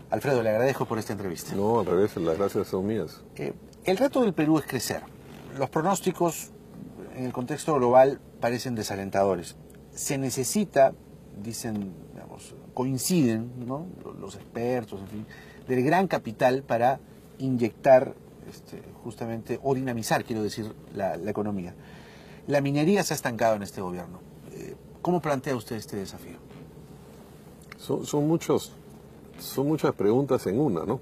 Alfredo, le agradezco por esta entrevista. No, al revés, las gracias son mías. El reto del Perú es crecer. Los pronósticos en el contexto global parecen desalentadores. Se necesita, dicen, digamos, coinciden, ¿no?, los expertos, en fin, del gran capital para inyectar, justamente, o dinamizar, quiero decir, la economía. La minería se ha estancado en este gobierno. ¿Cómo plantea usted este desafío? Son muchas preguntas en una, ¿no?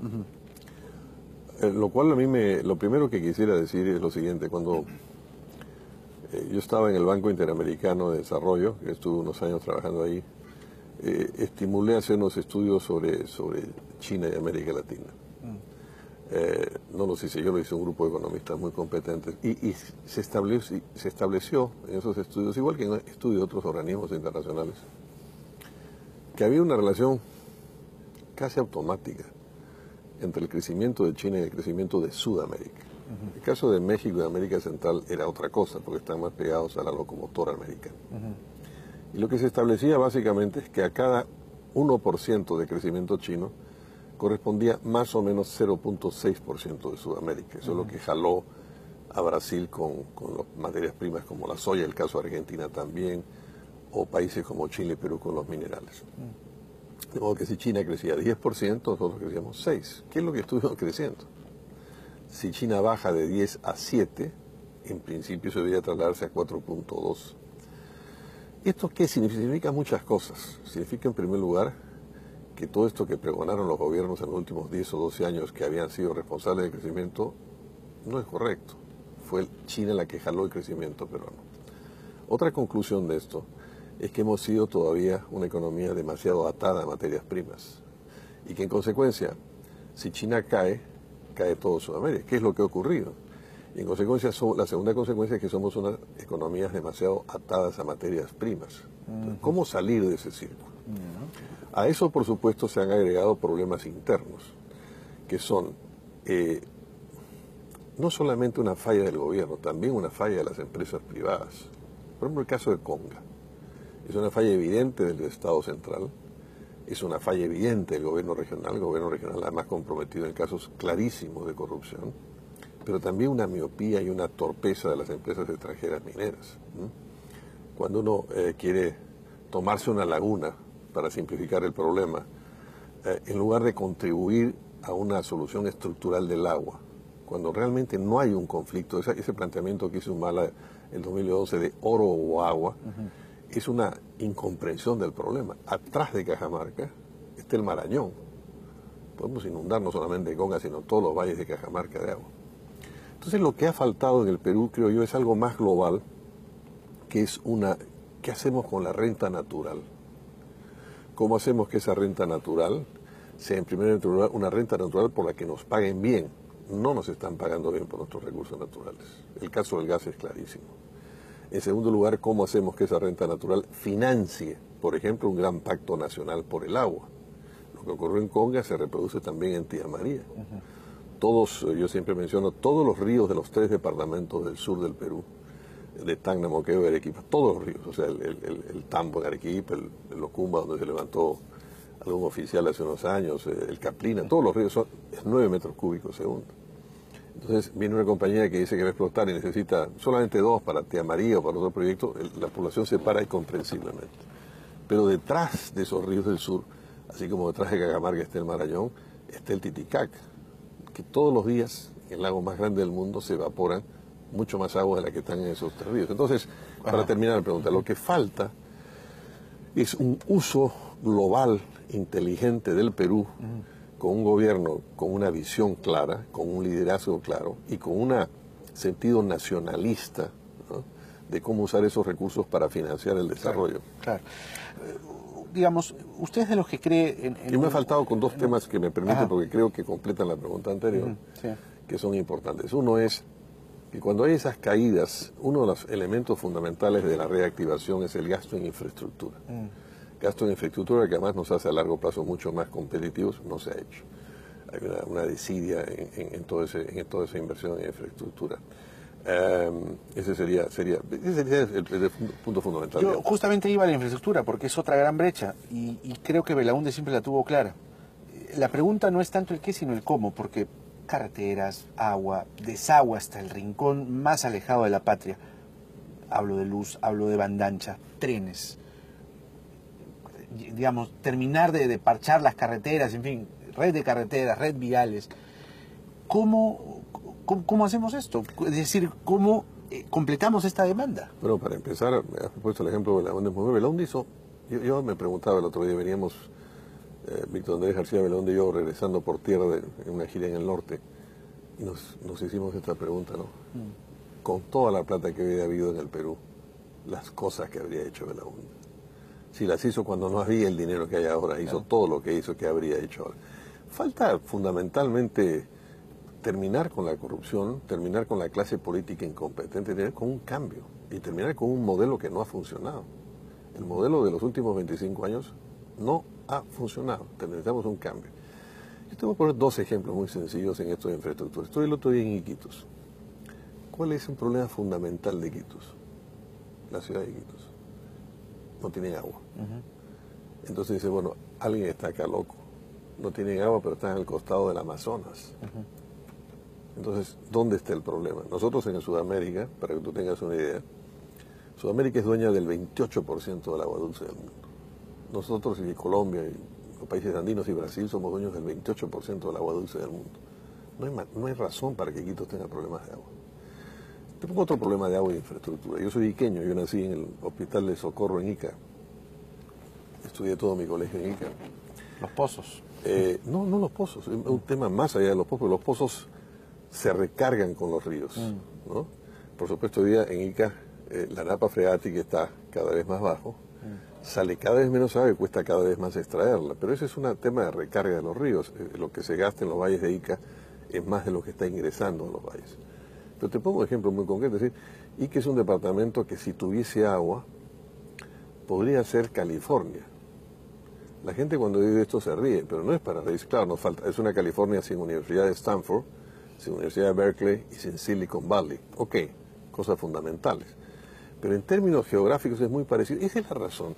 Lo cual lo primero que quisiera decir es lo siguiente. Cuando yo estaba en el Banco Interamericano de Desarrollo, que estuve unos años trabajando ahí, estimulé a hacer unos estudios sobre China y América Latina. No los hice yo, lo hizo un grupo de economistas muy competentes. Y se estableció en esos estudios, igual que en estudios de otros organismos internacionales, que había una relación casi automática entre el crecimiento de China y el crecimiento de Sudamérica. El caso de México y de América Central era otra cosa, porque están más pegados a la locomotora americana. Y lo que se establecía básicamente es que a cada 1% de crecimiento chino correspondía más o menos 0.6% de Sudamérica. Eso es lo que jaló a Brasil con las materias primas como la soya, el caso de Argentina también, o países como Chile y Perú con los minerales. De modo que si China crecía 10%, nosotros crecíamos 6%. ¿Qué es lo que estuvimos creciendo? Si China baja de 10 a 7, en principio se debería trasladarse a 4.2. ¿Esto qué significa? Significa muchas cosas. Significa, en primer lugar, que todo esto que pregonaron los gobiernos en los últimos 10 o 12 años que habían sido responsables del crecimiento no es correcto. Fue China la que jaló el crecimiento peruano. Otra conclusión de esto es que hemos sido todavía una economía demasiado atada a materias primas y que en consecuencia, si China cae, cae todo Sudamérica. ¿Qué es lo que ha ocurrido? Y en consecuencia, la segunda consecuencia es que somos unas economías demasiado atadas a materias primas. Entonces, ¿cómo salir de ese círculo? A eso, por supuesto, se han agregado problemas internos, que son no solamente una falla del gobierno, también una falla de las empresas privadas. Por ejemplo, el caso de Conga. Es una falla evidente del Estado central, es una falla evidente del gobierno regional además comprometido en casos clarísimos de corrupción, pero también una miopía y una torpeza de las empresas extranjeras mineras. Cuando uno quiere tomarse una laguna para simplificar el problema, en lugar de contribuir a una solución estructural del agua, cuando realmente no hay un conflicto, ese planteamiento que hizo Humala en 2011 de oro o agua, es una incomprensión del problema. Atrás de Cajamarca está el Marañón. Podemos inundar no solamente de Conga, sino todos los valles de Cajamarca de agua. Entonces lo que ha faltado en el Perú, creo yo, es algo más global, que es ¿qué hacemos con la renta natural? ¿Cómo hacemos que esa renta natural sea, en primer lugar, una renta natural por la que nos paguen bien? No nos están pagando bien por nuestros recursos naturales. El caso del gas es clarísimo. En segundo lugar, ¿cómo hacemos que esa renta natural financie, por ejemplo, un gran pacto nacional por el agua? Lo que ocurrió en Conga se reproduce también en Tía María. Yo siempre menciono, todos los ríos de los 3 departamentos del sur del Perú, de Tacna, Moquegua y Arequipa, todos los ríos, o sea, el Tambo en Arequipa, el Locumba, donde se levantó algún oficial hace unos años, el Caplina, todos los ríos es 9 metros cúbicos segundo. Entonces viene una compañía que dice que va a explotar y necesita solamente 2 para Tía María o para otro proyecto, la población se para incomprensiblemente. Pero detrás de esos ríos del sur, así como detrás de Cajamarca está el Marañón, está el Titicaca, que todos los días, en el lago más grande del mundo, se evaporan mucho más agua de la que están en esos 3 ríos. Entonces, para terminar la pregunta, lo que falta es un uso global, inteligente del Perú, con un gobierno con una visión clara, con un liderazgo claro y con un sentido nacionalista, ¿no?, de cómo usar esos recursos para financiar el desarrollo. Claro. Digamos, usted es de los que cree Y me ha faltado con 2 temas que me permiten, porque creo que completan la pregunta anterior, Sí. que son importantes. Uno es que cuando hay esas caídas, uno de los elementos fundamentales de la reactivación es el gasto en infraestructura. Gasto en infraestructura que además nos hace a largo plazo mucho más competitivos, no se ha hecho. Hay una desidia en toda esa inversión en infraestructura. Ese sería el punto fundamental. Yo justamente iba a la infraestructura porque es otra gran brecha y creo que Belaúnde siempre la tuvo clara. la pregunta no es tanto el qué, sino el cómo, porque carreteras, agua, desagüe hasta el rincón más alejado de la patria. Hablo de luz, hablo de banda ancha, trenes. Digamos, terminar de parchar las carreteras, en fin, red de carreteras, red viales. ¿Cómo hacemos esto? Es decir, ¿cómo completamos esta demanda? Bueno, para empezar, me has puesto el ejemplo de Belaúnde. Belaúnde hizo, yo me preguntaba el otro día, veníamos, Víctor Andrés García Belaúnde y yo regresando por tierra en una gira en el norte, y nos hicimos esta pregunta, ¿no? Con toda la plata que había habido en el Perú, las cosas que habría hecho Belaúnde. Si las hizo cuando no había el dinero que hay ahora, hizo todo lo que hizo, que habría hecho ahora. Falta fundamentalmente terminar con la corrupción, terminar con la clase política incompetente, terminar con un cambio y terminar con un modelo que no ha funcionado. El modelo de los últimos 25 años no ha funcionado. Necesitamos un cambio. Yo te voy a poner dos ejemplos muy sencillos en esto de infraestructura. Estoy el otro día en Iquitos. ¿Cuál es un problema fundamental de Iquitos? La ciudad de Iquitos. No tienen agua. Entonces dice, bueno, alguien está acá loco. No tienen agua, pero están al costado del Amazonas. Entonces, ¿dónde está el problema? Nosotros en Sudamérica, para que tú tengas una idea, Sudamérica es dueña del 28% del agua dulce del mundo. Nosotros y Colombia, y los países andinos y Brasil somos dueños del 28% del agua dulce del mundo. No hay razón para que Iquitos tenga problemas de agua. Te pongo otro problema de agua y infraestructura. Yo soy iqueño, yo nací en el Hospital de Socorro en Ica. Estudié todo mi colegio en Ica. Los pozos. No los pozos, es un tema más allá de los pozos, porque los pozos se recargan con los ríos, ¿no? Por supuesto, hoy día en Ica la napa freática está cada vez más bajo, sale cada vez menos agua y cuesta cada vez más extraerla, pero ese es un tema de recarga de los ríos. Lo que se gasta en los valles de Ica es más de lo que está ingresando a los valles. Pero te pongo un ejemplo muy concreto, es decir, Ica es un departamento que si tuviese agua podría ser California. La gente cuando dice esto se ríe, pero no es para reírse. Claro, nos falta, es una California sin Universidad de Stanford, sin Universidad de Berkeley y sin Silicon Valley. Ok, cosas fundamentales. Pero en términos geográficos es muy parecido. Esa es la razón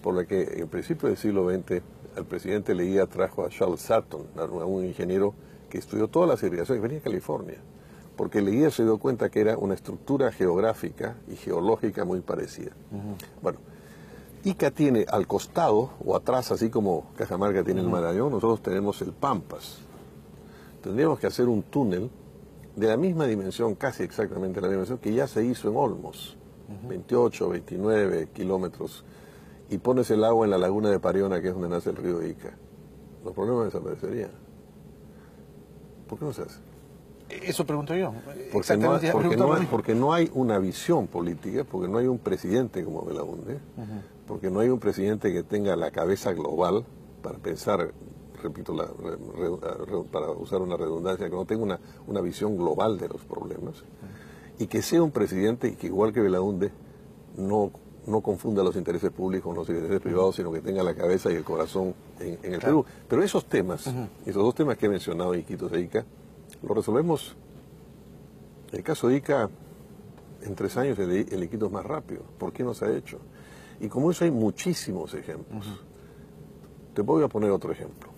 por la que en el principio del siglo XX el presidente Leguía trajo a Charles Sutton, a un ingeniero que estudió todas las irrigaciones, que venía de California, porque Leguía se dio cuenta que era una estructura geográfica y geológica muy parecida. Bueno, Ica tiene al costado o atrás, así como Cajamarca tiene el Marañón, nosotros tenemos el Pampas. Tendríamos que hacer un túnel de la misma dimensión, casi exactamente la dimensión, que ya se hizo en Olmos, 28, 29 kilómetros, y pones el agua en la laguna de Pariona, que es donde nace el río Ica. Los problemas desaparecerían. ¿Por qué no se hace? Eso pregunto yo. Porque no hay una visión política, porque no hay un presidente como Belaúnde, porque no hay un presidente que tenga la cabeza global para pensar, repito, para usar una redundancia, que no tenga una visión global de los problemas, y que sea un presidente que, igual que Belaúnde, no confunda los intereses públicos con los intereses privados, sino que tenga la cabeza y el corazón en el Perú. Pero esos temas, esos dos temas que he mencionado, Iquitos e Ica, lo resolvemos, en el caso de Ica, en 3 años el Iquitos más rápido. ¿Por qué no se ha hecho? Y como eso hay muchísimos ejemplos. Te voy a poner otro ejemplo.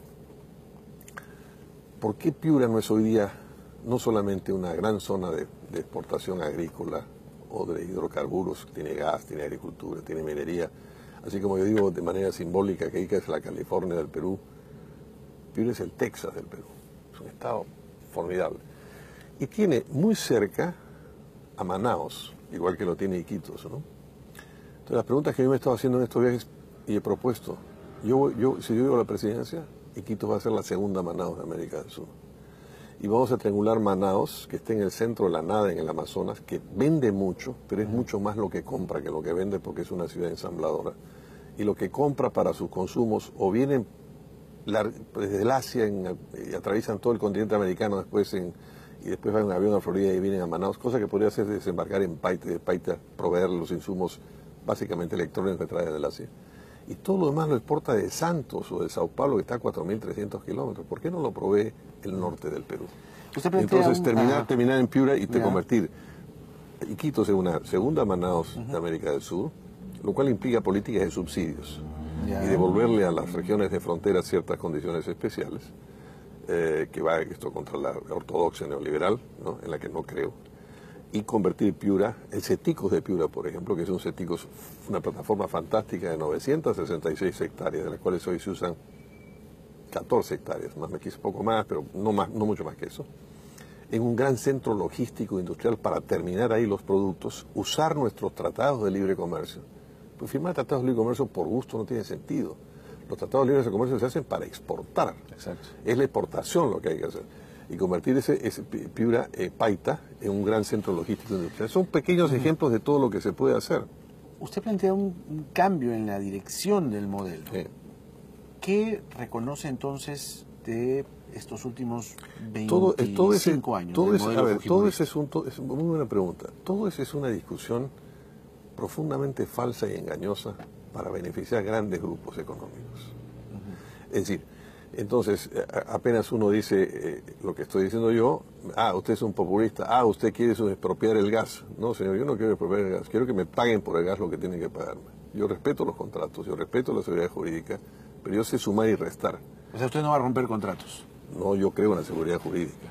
¿Por qué Piura no es hoy día no solamente una gran zona de exportación agrícola o de hidrocarburos? Tiene gas, tiene agricultura, tiene minería. Así como yo digo de manera simbólica que Ica es la California del Perú, Piura es el Texas del Perú. Es un estado formidable. Y tiene muy cerca a Manaos, igual que lo tiene Iquitos, ¿no? Entonces las preguntas que yo me he estado haciendo en estos viajes y he propuesto, si yo llego a la presidencia, Iquitos va a ser la segunda Manaos de América del Sur. Y vamos a triangular Manaos, que esté en el centro de la nada, en el Amazonas, que vende mucho, pero es mucho más lo que compra que lo que vende, porque es una ciudad ensambladora. Y lo que compra para sus consumos o vienen desde el Asia y atraviesan todo el continente americano y después van en avión a Florida y vienen a Manaus, cosa que podría hacer desembarcar en Paita, de Paita proveer los insumos básicamente electrónicos que trae del Asia. Y todo lo demás lo exporta de Santos o de Sao Paulo, que está a 4.300 kilómetros. ¿Por qué no lo provee el norte del Perú? Entonces terminar en Piura y convertir Iquitos en una segunda Manaus de América del Sur, lo cual implica políticas de subsidios. Ya. y devolverle a las regiones de frontera ciertas condiciones especiales, que va esto contra la ortodoxia neoliberal, ¿no?, en la que no creo, y convertir Piura, el CETICUS de Piura, por ejemplo, que es un CETICUS, una plataforma fantástica de 966 hectáreas, de las cuales hoy se usan 14 hectáreas, más me quise poco más, pero no mucho más que eso, en un gran centro logístico industrial para terminar ahí los productos, usar nuestros tratados de libre comercio. Pues firmar tratados de libre comercio por gusto no tiene sentido. Los tratados de libre comercio se hacen para exportar. Exacto. Es la exportación lo que hay que hacer. Y convertir ese Piura Paita en un gran centro logístico industrial. Son pequeños ejemplos de todo lo que se puede hacer. Usted plantea un cambio en la dirección del modelo. Sí. ¿Qué reconoce entonces de estos últimos 25 años del modelo fujimorista? Todo ese es muy buena pregunta. Todo eso es una discusión profundamente falsa y engañosa para beneficiar grandes grupos económicos. Es decir, entonces apenas uno dice lo que estoy diciendo yo, usted es un populista, usted quiere expropiar el gas. No, señor, yo no quiero expropiar el gas, quiero que me paguen por el gas lo que tienen que pagarme. Yo respeto los contratos, yo respeto la seguridad jurídica, pero yo sé sumar y restar. O sea, usted no va a romper contratos. No, yo creo en la seguridad jurídica.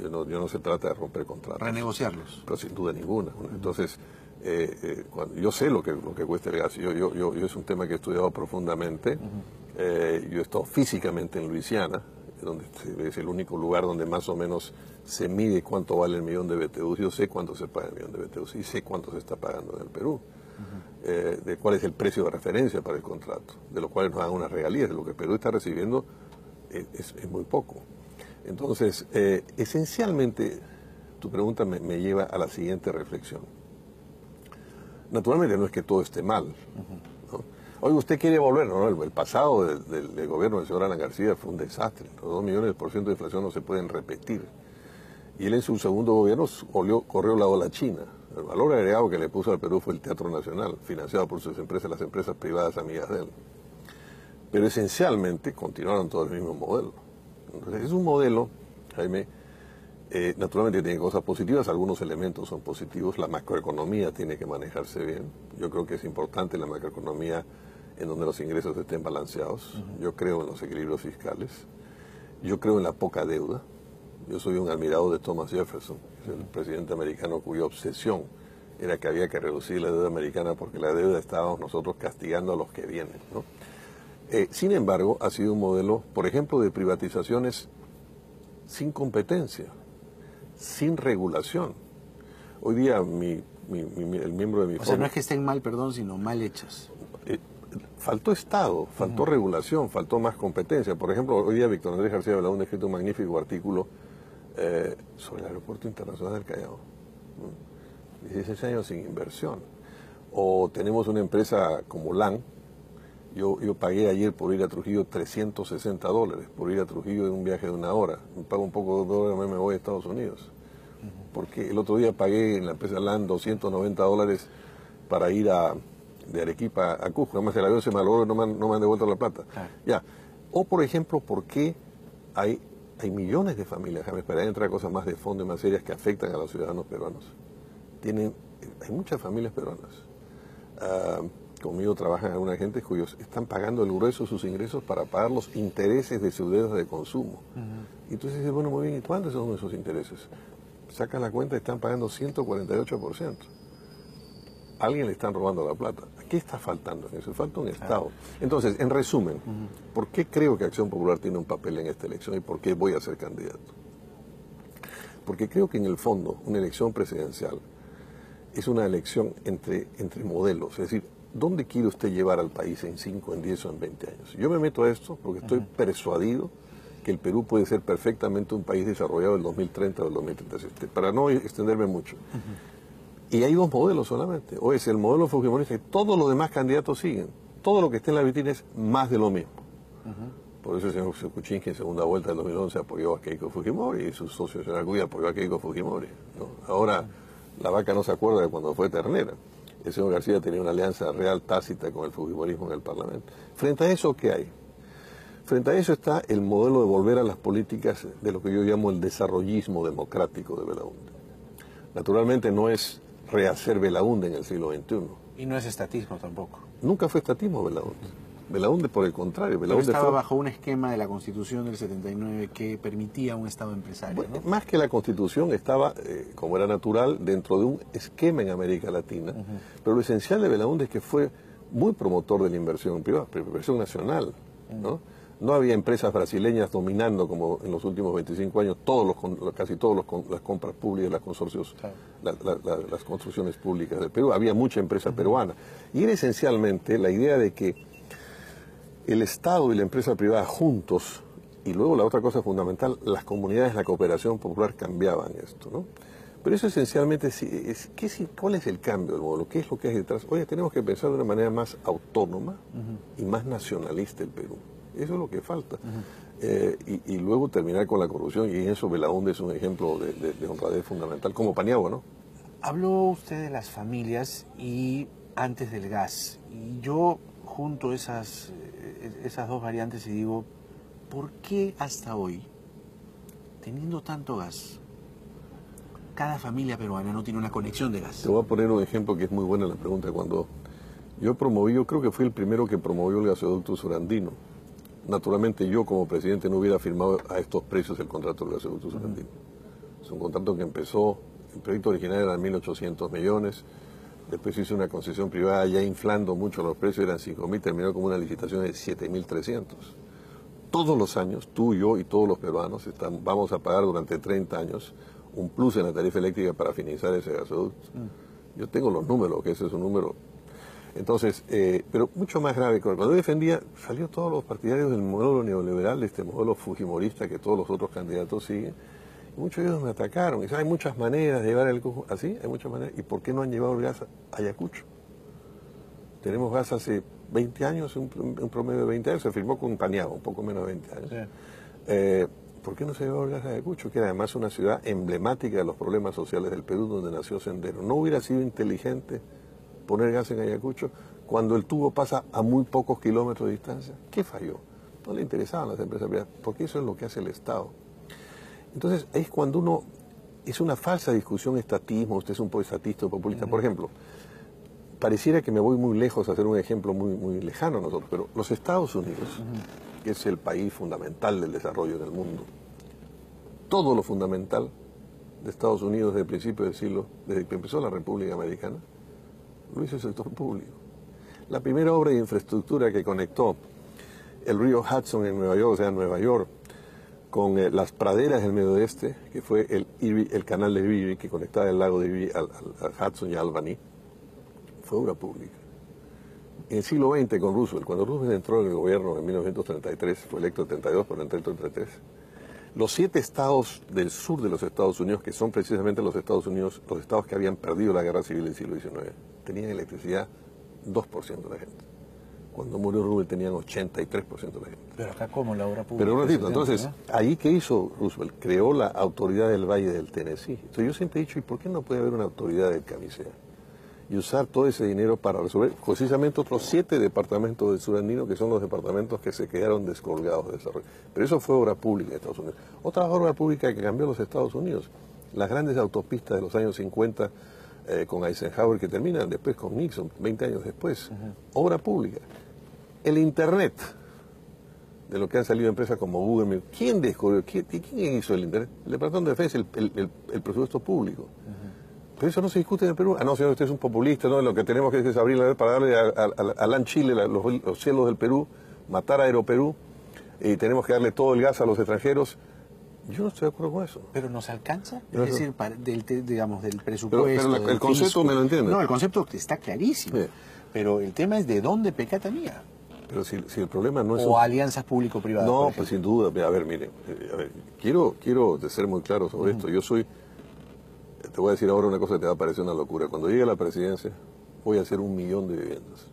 Yo no se trata de romper contratos. Renegociarlos. Pero sin duda ninguna. Entonces, yo sé lo que cuesta el gas. Yo es un tema que he estudiado profundamente. Yo he estado físicamente en Luisiana, donde es el único lugar donde más o menos se mide cuánto vale el millón de BTUs. Yo sé cuánto se paga el millón de BTUs y sé cuánto se está pagando en el Perú. De cuál es el precio de referencia para el contrato, de lo cual nos dan unas regalías, de lo que Perú está recibiendo es muy poco. Entonces, esencialmente, tu pregunta me lleva a la siguiente reflexión. Naturalmente no es que todo esté mal, ¿no? Oye, usted quiere volver, ¿no? El pasado del gobierno del señor Alan García fue un desastre. Los 2 millones % de inflación no se pueden repetir. Y él en su segundo gobierno corrió la ola china. El valor agregado que le puso al Perú fue el Teatro Nacional, financiado por sus empresas, las empresas privadas amigas de él. Pero esencialmente continuaron todo el mismo modelo. Entonces, es un modelo, Jaime, naturalmente tiene cosas positivas, algunos elementos son positivos, la macroeconomía tiene que manejarse bien. Yo creo que es importante la macroeconomía en donde los ingresos estén balanceados. Yo creo en los equilibrios fiscales. Yo creo en la poca deuda. Yo soy un admirador de Thomas Jefferson, el presidente americano cuya obsesión era que había que reducir la deuda americana porque la deuda estábamos nosotros castigando a los que vienen, ¿no? Sin embargo, ha sido un modelo, por ejemplo, de privatizaciones sin competencia, sin regulación. Hoy día el miembro de mi O sea, no es que estén mal, perdón, sino mal hechas. Faltó Estado, faltó regulación, faltó más competencia. Por ejemplo, hoy día Víctor Andrés García Belaúnde ha escrito un magnífico artículo sobre el Aeropuerto Internacional del Callao. 16 años sin inversión. O tenemos una empresa como LAN. Yo pagué ayer por ir a Trujillo $360, por ir a Trujillo en un viaje de 1 hora. Me pago un poco de dólares, me voy a Estados Unidos. Porque el otro día pagué en la empresa LAN $290 para ir de Arequipa a Cusco. Además el avión se malogró y no me han devuelto la plata. Ya. O por ejemplo, ¿por qué hay millones de familias, James, para entrar a cosas más de fondo y más serias que afectan a los ciudadanos peruanos? Hay muchas familias peruanas. Conmigo trabajan alguna gente cuyos están pagando el grueso de sus ingresos para pagar los intereses de sus deudas de consumo. Y entonces dices, bueno, muy bien, ¿y cuántos son esos intereses? Sacan la cuenta y están pagando 148%. A alguien le están robando la plata. ¿A qué está faltando en eso? Falta un Estado. Entonces, en resumen, ¿por qué creo que Acción Popular tiene un papel en esta elección y por qué voy a ser candidato? Porque creo que en el fondo una elección presidencial es una elección entre modelos. Es decir, ¿dónde quiere usted llevar al país en 5, en 10 o en 20 años? Yo me meto a esto porque estoy persuadido que el Perú puede ser perfectamente un país desarrollado del 2030 o del 2037. Para no extenderme mucho. Y hay 2 modelos solamente. O es el modelo fujimorista y todos los demás candidatos siguen. Todo lo que esté en la vitrina es más de lo mismo. Por eso el señor Kuczynski en segunda vuelta del 2011 apoyó a Keiko Fujimori y su socio, el señor Acuña, apoyó a Keiko Fujimori, ¿no? Ahora la vaca no se acuerda de cuando fue ternera. El señor García tenía una alianza real tácita con el fujimorismo en el Parlamento. Frente a eso, ¿qué hay? Frente a eso está el modelo de volver a las políticas de lo que yo llamo el desarrollismo democrático de Belaúnde. Naturalmente no es rehacer Belaúnde en el siglo XXI. Y no es estatismo tampoco. Nunca fue estatismo Belaúnde. Belaúnde, por el contrario, Pero Belaúnde estaba fue... bajo un esquema de la Constitución del 79 que permitía un Estado empresario, Bueno, ¿no? más que la Constitución estaba, como era natural, dentro de un esquema en América Latina. Pero lo esencial de Belaúnde es que fue muy promotor de la inversión privada, inversión nacional, ¿no? No había empresas brasileñas dominando, como en los últimos 25 años, casi todas las compras públicas, los consorcios, Claro. las construcciones públicas del Perú. Había mucha empresa peruana. Y era esencialmente la idea de que el Estado y la empresa privada juntos, y luego la otra cosa fundamental, las comunidades, la cooperación popular cambiaban esto, ¿no? Pero eso esencialmente, ¿cuál es el cambio del modelo? ¿Qué es lo que hay detrás? Oye, tenemos que pensar de una manera más autónoma y más nacionalista el Perú. Eso es lo que falta. Y luego terminar con la corrupción, y en eso Belaúnde es un ejemplo de honradez fundamental, como Paniagua, ¿no? Habló usted de las familias y antes del gas. Y yo junto esas dos variantes y digo, ¿por qué hasta hoy, teniendo tanto gas, cada familia peruana no tiene una conexión de gas? Te voy a poner un ejemplo que es muy buena la pregunta. Cuando yo creo que fui el primero que promovió el gasoducto surandino. Naturalmente yo como presidente no hubiera firmado a estos precios el contrato del gasoducto surandino. Es un contrato que empezó, el proyecto original era 1.800 millones, después hizo una concesión privada ya inflando mucho los precios, eran 5.000, terminó como una licitación de 7.300. Todos los años, tú, yo y todos los peruanos vamos a pagar durante 30 años un plus en la tarifa eléctrica para finalizar ese gasoducto. Yo tengo los números, que ese es un número. Entonces, pero mucho más grave, cuando yo defendía, salió todos los partidarios del modelo neoliberal, de este modelo fujimorista que todos los otros candidatos siguen, y muchos de ellos me atacaron. Y dicen, hay muchas maneras de llevar el cojo, así, hay muchas maneras. ¿Y por qué no han llevado el gas a Ayacucho? Tenemos gas hace 20 años, un promedio de 20 años, se firmó con Paniagua, un poco menos de 20 años. Sí. ¿Por qué no se llevó el gas a Ayacucho? Que era además una ciudad emblemática de los problemas sociales del Perú, donde nació Sendero. ¿No hubiera sido inteligente poner gas en Ayacucho cuando el tubo pasa a muy pocos kilómetros de distancia? ¿Qué falló? No le interesaban las empresas privadas, porque eso es lo que hace el Estado. Entonces, es cuando es una falsa discusión estatismo, usted es un poco estatista o populista. Por ejemplo, pareciera que me voy muy lejos a hacer un ejemplo muy, muy lejano a nosotros, pero los Estados Unidos, que es el país fundamental del desarrollo del mundo, todo lo fundamental de Estados Unidos desde el principio del siglo, desde que empezó la República Americana, lo hizo el sector público. La primera obra de infraestructura que conectó el río Hudson en Nueva York, o sea, Nueva York, con las praderas del Medio Oeste, que fue el canal de Erie, que conectaba el lago de Erie al Hudson y a Albany, fue obra pública. En el siglo XX, con Roosevelt, cuando Roosevelt entró en el gobierno en 1933, fue electo en 32, pero entró en 33, los 7 estados del sur de los Estados Unidos, que son precisamente los Estados Unidos, los estados que habían perdido la guerra civil del siglo XIX, tenían electricidad 2% de la gente. Cuando murió Roosevelt tenían 83% de la gente. Pero acá como la obra pública. Pero un ratito, entonces, ahí ¿qué hizo Roosevelt? Creó la autoridad del Valle del Tennessee. Entonces yo siempre he dicho, ¿y por qué no puede haber una autoridad del Camisea? Y usar todo ese dinero para resolver precisamente otros 7 departamentos del surandino, que son los departamentos que se quedaron descolgados de desarrollo. Pero eso fue obra pública de Estados Unidos. Otra obra pública que cambió los Estados Unidos, las grandes autopistas de los años 50 con Eisenhower, que terminan después con Nixon, 20 años después. Obra pública. El Internet, de lo que han salido empresas como Google, ¿quién descubrió? ¿Quién hizo el Internet? El Departamento de Defensa, el presupuesto público. Pero eso no se discute en el Perú. Ah, no, señor, usted es un populista, ¿no? Lo que tenemos que es abrir la red para darle a LAN Chile los cielos del Perú, matar a Aeroperú, y tenemos que darle todo el gas a los extranjeros. Yo no estoy de acuerdo con eso. ¿Pero nos alcanza? Es decir, digamos, del presupuesto. Pero el concepto me lo entiende. No, el concepto está clarísimo. Sí. Pero el tema es de dónde pecata mía. Pero si el problema no es... O alianzas público-privadas. No, pues sin duda. A ver, miren, quiero ser muy claro sobre esto. Yo soy... Te voy a decir ahora una cosa que te va a parecer una locura. Cuando llegue a la presidencia, voy a hacer 1 millón de viviendas.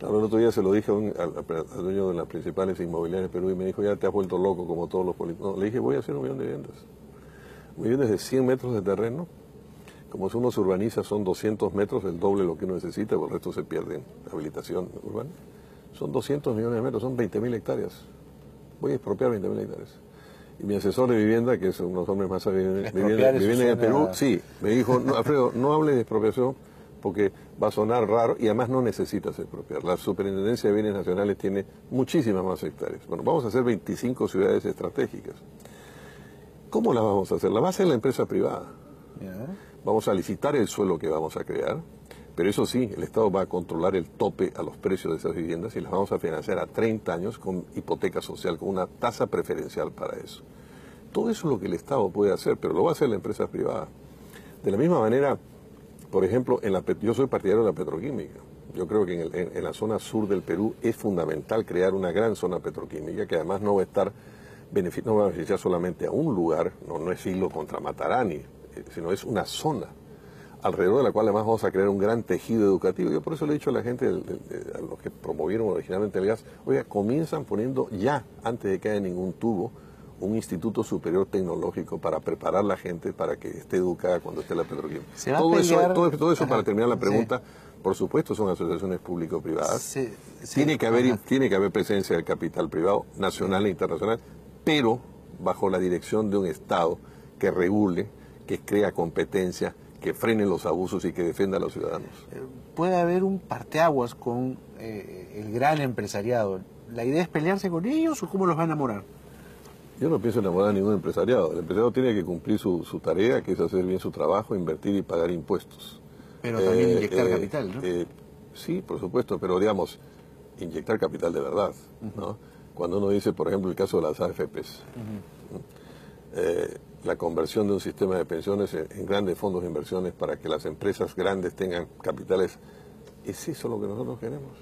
Ahora, el otro día se lo dije al dueño de las principales inmobiliarias de Perú y me dijo, ya te has vuelto loco como todos los políticos. No, le dije, voy a hacer 1 millón de viviendas. Viviendas de 100 metros de terreno. Como si uno se urbaniza, son 200 metros, el doble de lo que uno necesita, porque el resto se pierde en habilitación urbana. Son 200 millones de metros, son 20.000 hectáreas. Voy a expropiar 20.000 hectáreas. Y mi asesor de vivienda, que es uno de los hombres más sabios, vivienda en el Perú, sí, me dijo, no, Alfredo, no hable de expropiación, porque va a sonar raro y además no necesitas expropiar. La Superintendencia de Bienes Nacionales tiene muchísimas más hectáreas. Bueno, vamos a hacer 25 ciudades estratégicas. ¿Cómo las vamos a hacer? Las va a hacer la empresa privada. Vamos a licitar el suelo que vamos a crear, pero eso sí, el Estado va a controlar el tope a los precios de esas viviendas y las vamos a financiar a 30 años con hipoteca social, con una tasa preferencial para eso. Todo eso es lo que el Estado puede hacer, pero lo va a hacer la empresa privada. De la misma manera, por ejemplo, yo soy partidario de la petroquímica. Yo creo que en la zona sur del Perú es fundamental crear una gran zona petroquímica que además no va a beneficiar solamente a un lugar, no es Hilo contra Matarani, sino es una zona alrededor de la cual además vamos a crear un gran tejido educativo. Yo por eso le he dicho a la gente, a los que promovieron originalmente el gas, oiga, comienzan poniendo ya, antes de que haya ningún tubo, un instituto superior tecnológico para preparar a la gente para que esté educada cuando esté la petroquímica. Todo eso para terminar la pregunta, por supuesto son asociaciones público-privadas. Tiene que haber presencia del capital privado, nacional e internacional, pero bajo la dirección de un Estado que regule, que crea competencia, que frene los abusos y que defienda a los ciudadanos. Puede haber un parteaguas con el gran empresariado. ¿La idea es pelearse con ellos o cómo los va a enamorar? Yo no pienso enamorar a ningún empresariado. El empresariado tiene que cumplir su tarea, que es hacer bien su trabajo, invertir y pagar impuestos. Pero también inyectar capital, ¿no? Sí, por supuesto, pero digamos, inyectar capital de verdad, ¿no? Cuando uno dice, por ejemplo, el caso de las AFPs, la conversión de un sistema de pensiones en grandes fondos de inversiones para que las empresas grandes tengan capitales, ¿es eso lo que nosotros queremos?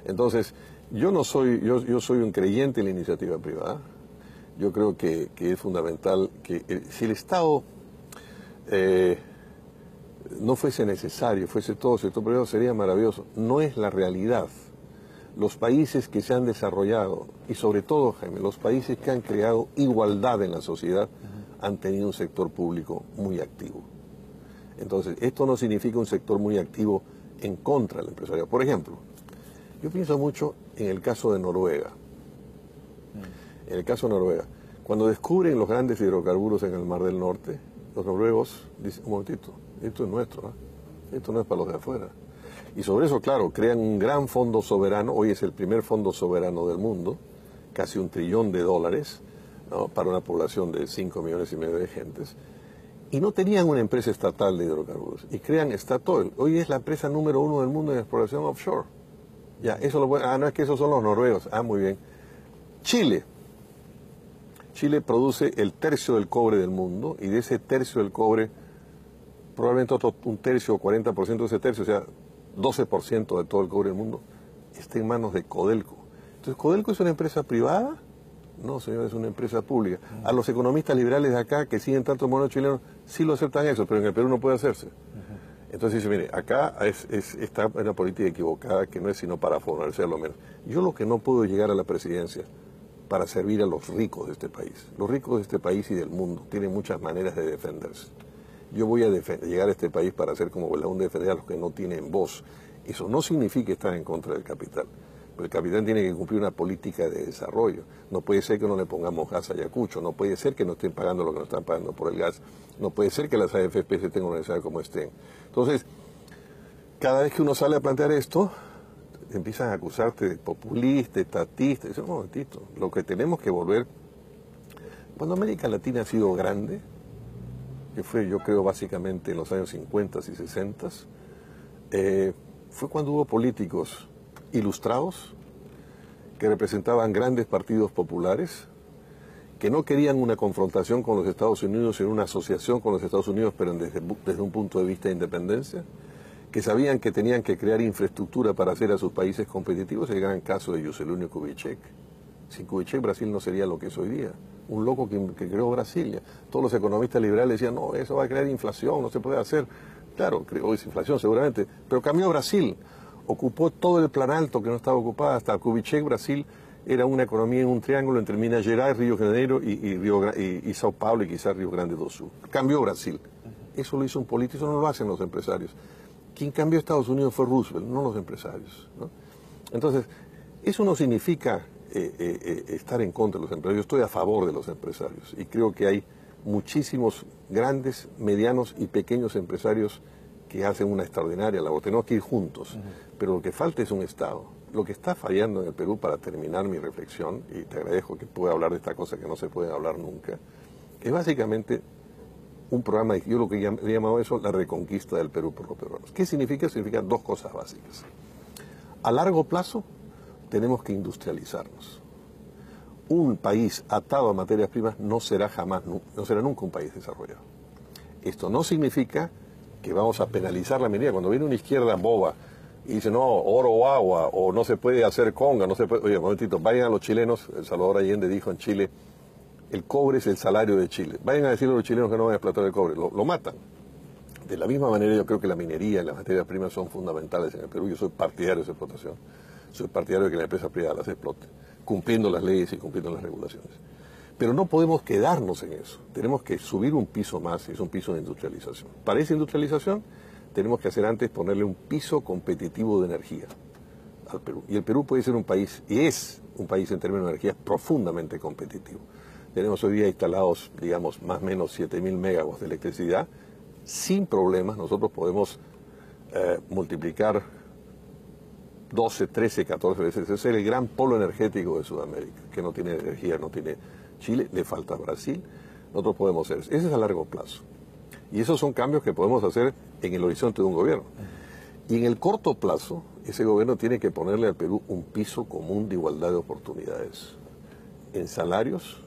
Entonces, yo soy un creyente en la iniciativa privada. Yo creo que es fundamental que si el Estado no fuese necesario, fuese todo sector privado, sería maravilloso. No es la realidad. Los países que se han desarrollado, y sobre todo, Jaime, los países que han creado igualdad en la sociedad, han tenido un sector público muy activo. Entonces, esto no significa un sector muy activo en contra del empresariado. Por ejemplo, yo pienso mucho en el caso de Noruega. En el caso de Noruega, cuando descubren los grandes hidrocarburos en el Mar del Norte, los noruegos dicen, un momentito, esto es nuestro, ¿eh? Esto no es para los de afuera. Y sobre eso, claro, crean un gran fondo soberano, hoy es el primer fondo soberano del mundo, casi $1 trillón, ¿no? Para una población de 5,5 millones de gentes, y no tenían una empresa estatal de hidrocarburos, y crean Statoil. Hoy es la empresa número 1 del mundo en exploración offshore. Ya, no es que esos son los noruegos, muy bien. Chile produce el tercio del cobre del mundo, y de ese tercio del cobre, probablemente un tercio o 40% de ese tercio, o sea, 12% de todo el cobre del mundo, está en manos de Codelco. Entonces, ¿Codelco es una empresa privada? No, señor, es una empresa pública. A los economistas liberales de acá, que siguen tanto monos chilenos, sí lo aceptan eso, pero en el Perú no puede hacerse. Entonces dice, mire, acá está una política equivocada que no es sino para favorecer lo menos. Yo lo que no puedo llegar a la presidencia para servir a los ricos de este país. Los ricos de este país y del mundo tienen muchas maneras de defenderse. Yo voy a llegar a este país para hacer como un defender a los que no tienen voz. Eso no significa estar en contra del capital. Pero el capital tiene que cumplir una política de desarrollo. No puede ser que no le pongamos gas a Ayacucho, no puede ser que no estén pagando lo que nos están pagando por el gas, no puede ser que las AFP se tengan organizadas como estén. Entonces, cada vez que uno sale a plantear esto, empiezan a acusarte de populista, estatista. Dice, un momentito, lo que tenemos que volver... Cuando América Latina ha sido grande, que fue, yo creo, básicamente en los años 50 y 60, fue cuando hubo políticos ilustrados que representaban grandes partidos populares, que no querían una confrontación con los Estados Unidos, sino una asociación con los Estados Unidos, pero desde un punto de vista de independencia, que sabían que tenían que crear infraestructura para hacer a sus países competitivos. El gran caso de Juscelino Kubitschek. Sin Kubitschek, Brasil no sería lo que es hoy día. Un loco que creó Brasilia. Todos los economistas liberales decían, no, eso va a crear inflación, no se puede hacer. Claro, creó inflación seguramente, pero cambió Brasil. Ocupó todo el planalto que no estaba ocupada. Hasta Kubitschek, Brasil era una economía en un triángulo entre Minas Gerais, Río de Janeiro y Sao Paulo y quizás Río Grande do Sul. Cambió Brasil. Eso lo hizo un político, eso no lo hacen los empresarios. Quien cambió a Estados Unidos fue Roosevelt, no los empresarios, ¿no? Entonces, eso no significa estar en contra de los empresarios. Yo estoy a favor de los empresarios y creo que hay muchísimos grandes, medianos y pequeños empresarios que hacen una extraordinaria labor, tenemos que ir juntos, pero lo que falta es un Estado. Lo que está fallando en el Perú, para terminar mi reflexión, y te agradezco que pueda hablar de esta cosa que no se puede hablar nunca, es básicamente un programa, yo lo que he llamado eso, la reconquista del Perú por los peruanos. ¿Qué significa? Significa dos cosas básicas. A largo plazo tenemos que industrializarnos. Un país atado a materias primas no será nunca un país desarrollado. Esto no significa que vamos a penalizar la minería. Cuando viene una izquierda boba y dice, no, oro o agua, o no se puede hacer conga, no se puede... Oye, un momentito, vayan a los chilenos, el Salvador Allende dijo en Chile, el cobre es el salario de Chile. Vayan a decirle a los chilenos que no van a explotar el cobre, lo matan. De la misma manera yo creo que la minería y las materias primas son fundamentales en el Perú. Yo soy partidario de esa explotación. Soy partidario de que la empresa privada las explote, cumpliendo las leyes y cumpliendo las regulaciones. Pero no podemos quedarnos en eso. Tenemos que subir un piso más, y es un piso de industrialización. Para esa industrialización tenemos que hacer antes ponerle un piso competitivo de energía al Perú. Y el Perú puede ser un país, y es un país en términos de energía profundamente competitivo. Tenemos hoy día instalados, digamos, más o menos 7.000 megawatts de electricidad. Sin problemas nosotros podemos multiplicar 12, 13, 14 veces. Ese es el gran polo energético de Sudamérica, que no tiene energía, no tiene Chile, le falta Brasil. Nosotros podemos hacer eso. Ese es a largo plazo. Y esos son cambios que podemos hacer en el horizonte de un gobierno. Y en el corto plazo, ese gobierno tiene que ponerle al Perú un piso común de igualdad de oportunidades. En salarios,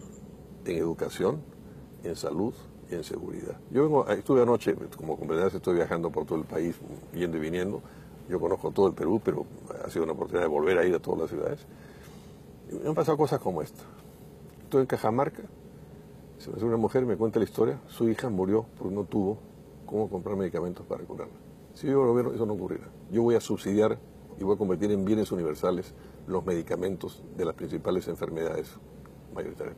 en educación, en salud y en seguridad. Estuve anoche, como comprenderás, estoy viajando por todo el país, yendo y viniendo. Yo conozco todo el Perú, pero ha sido una oportunidad de volver a ir a todas las ciudades. Y me han pasado cosas como esta. Estoy en Cajamarca, se me sube una mujer y me cuenta la historia. Su hija murió porque no tuvo cómo comprar medicamentos para curarla. Si yo gobierno, eso no ocurrirá. Yo voy a subsidiar y voy a convertir en bienes universales los medicamentos de las principales enfermedades mayoritarias.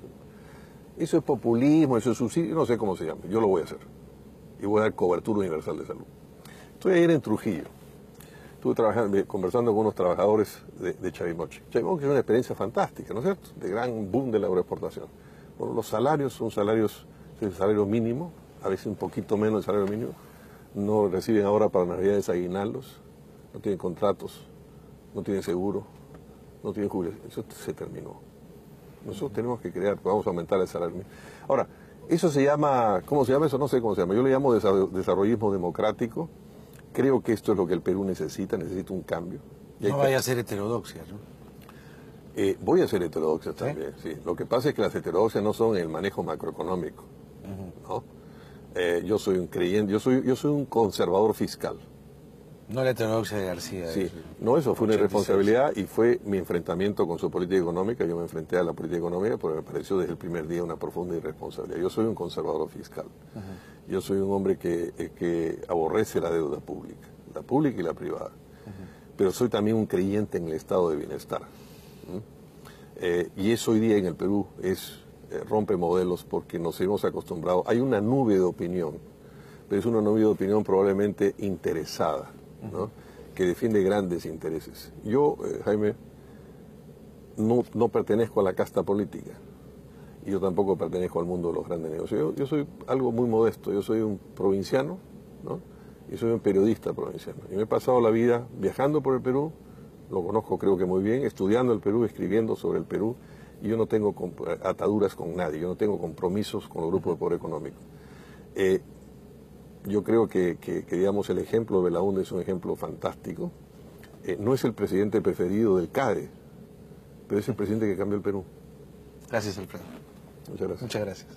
Eso es populismo, eso es subsidio, no sé cómo se llama. Yo lo voy a hacer. Y voy a dar cobertura universal de salud. Estoy ayer en Trujillo. Estuve conversando con unos trabajadores de Chavimoche. Chavimoche es una experiencia fantástica, ¿no es cierto? De gran boom de la agroexportación. Bueno, los salarios son salarios, el salario mínimo, a veces un poquito menos del salario mínimo. No reciben ahora para navidades aguinaldos, no tienen contratos, no tienen seguro, no tienen jubilación. Eso se terminó. Nosotros tenemos que crear, vamos a aumentar el salario mínimo. Ahora, eso se llama, ¿cómo se llama eso? No sé cómo se llama. Yo le llamo desarrollismo democrático. Creo que esto es lo que el Perú necesita un cambio. No vaya a ser heterodoxia, ¿no? Voy a ser heterodoxia también, ¿sí? Lo que pasa es que las heterodoxias no son el manejo macroeconómico, ¿no? Yo soy un creyente, yo soy un conservador fiscal. No la heterodoxia de García. Sí, no, eso fue una irresponsabilidad y fue mi enfrentamiento con su política económica. Yo me enfrenté a la política económica porque me pareció desde el primer día una profunda irresponsabilidad. Yo soy un conservador fiscal. Yo soy un hombre que aborrece la deuda pública y la privada. Pero soy también un creyente en el estado de bienestar. Y eso hoy día en el Perú rompe modelos porque nos hemos acostumbrado. Hay una nube de opinión, pero es una nube de opinión probablemente interesada, ¿no? Que defiende grandes intereses. Yo, Jaime, no pertenezco a la casta política. Y yo tampoco pertenezco al mundo de los grandes negocios. Yo soy algo muy modesto. Yo soy un provinciano, ¿no? Y soy un periodista provinciano. Y me he pasado la vida viajando por el Perú, lo conozco creo que muy bien, estudiando el Perú, escribiendo sobre el Perú, y yo no tengo ataduras con nadie, yo no tengo compromisos con los grupos de poder económico. Yo creo que digamos, el ejemplo de Belaúnde es un ejemplo fantástico. No es el presidente preferido del CADE, pero es el presidente que cambió el Perú. Gracias, Alfredo. Muchas gracias. Muchas gracias.